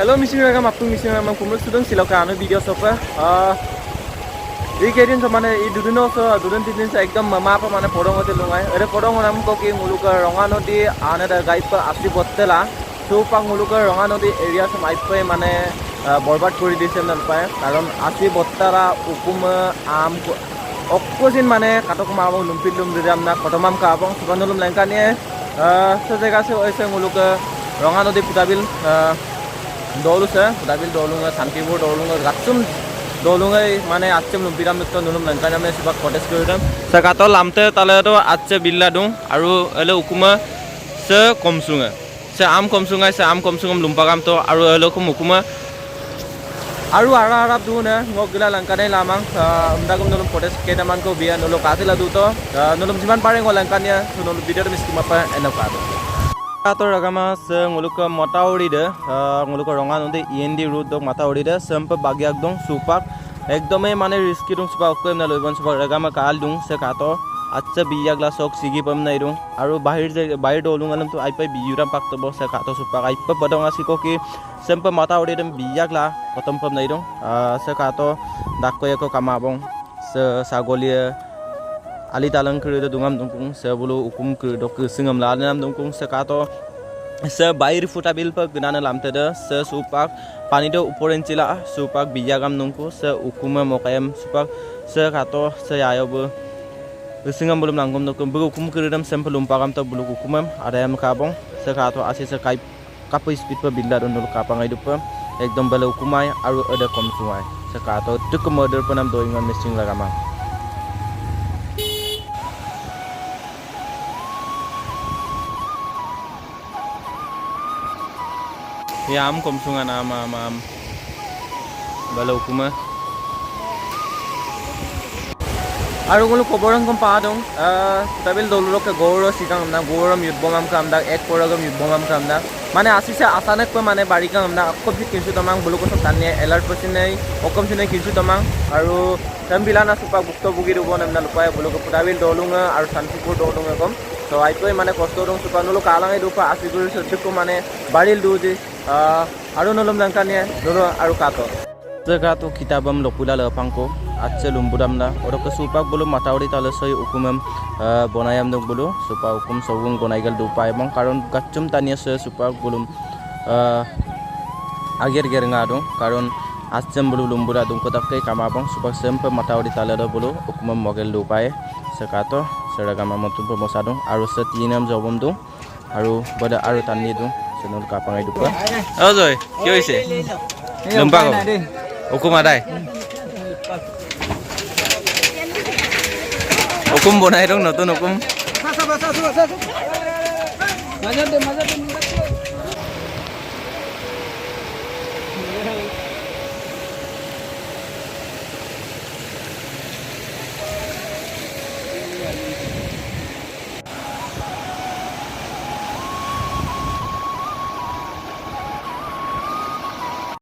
Hello missing ragam apung missing ragam kumul student siloka anu video sofa এই কেইদিন মানে এই দুদিন তিনদিন একদম মাপা মানে পৰং হতে লঙাই এৰে পৰং নাম কি মুলুকৰ ৰঙা নদী আন এটা গাইপ আসি বত্তেলা চৌপাক মুলুকৰ ৰঙা নদী এৰিয়া সম আইপই মানে বৰবাদ কৰি দিছে নাপায় কাৰণ আসি বত্তাৰা উকুম আম অকজিন মানে কাটক মাব লুম্পিলুম দিদাম না কটমাম কাবং সুবনলুম লেংকানিয়ে সে জায়গা সে ওইছে মুলুক ৰঙা নদী পুতাবিল দৌলুছে পুতাবিল দৌলুঙা শান্তিপুৰ দৌলুঙা গাচুম দৌলুঙাই মানে আচ্ছেম লুম্পিৰাম মিত্ৰ নুলুম লেংকানি আমি সুবাক কটেজ কৰিম সাকাতো লামতে তালেতো আচ্ছে বিল্লা দুং আৰু এলে উকুমা সে কমসুঙা সে আম কমসুঙাই সে আম কমসুঙম লুম্পাগাম তো আৰু এলে উকুমা আৰু আৰা দুনে ngogila লেংকানি লামাং উন্দাগম নুলুম কটেজ কেটামান কো বিয়া নুলু কাজিলা দুতো নুলুম যিমান পাৰে লেংকানিয়া নুলু ভিডিওটো মিস্কিমা পা এনেকা Kator agama nguluka matauri de nguluka ronga nonde END route dok matauri de sempe bagiak dong supak ekdome mane risky dong supak ko na loibon supak agama kal dong se kato accha biya glass ok sigi pam nai dong aru bahir dolung alam tu aipai biyuram pak to se kato supak aipa badong asiko ki sempe matauri dem biya gla potom pam nai dong se kato dakko yako kamabong se sagolia Ali talang kerja dungam dungkung sebulu ukum kerja ke singam lalam dungkung sekato se bair futabil per genana lam teda se supak pani do uporen cila supak bijagam dungku se ukuma mokayam supak se kato se ayo bu singam belum nangkum dungkung bu ukum kerja dam sempel lumpagam to bulu ukumam ada yang kabong se kato asis se kai kapu speed per bila dulu kapang hidup per ekdom bela ukumai aru ada kom sungai se kato tuk murder penam doingan missing lagama Ya am komsungan am bala ukuma aru gulu koborang kom pa dong tabil doluro ke goro sikang na gorom yudbomam kamda ek poragam yudbomam kamda mane asise asanek ko mane barikang amna akko bit kinsu tamang bulu ko tanne alert person nei okom sine kinsu tamang aru tambilana supa bukto bugi rubo namna lupai bulu ko tabil dolunga aru santipur dolunga kom so aipoi mane kosto dong supa nulu kalangai dupa asiguri sotiko mane baril duji aru nolom langkania dulu aru kato jaga tu kitabam lokula lepangko acce lumbudam na orok supak bulu matauri talasoi ukumam bonayam dong bulu supa ukum sawung gonaigal dupa emang karon gacum tania se supak bulum ager ngadong karon acem bulu lumbuda dong kotak kai kamabang supak sempe matauri talada bulu ukumam mogel dupa sekato seragama motun pemosadong aru setinam jawabam dong aru bada aru tani dong senul kapangai dupa oh joy kyo ise lumpa ko hukum adai hukum bonai dong notun hukum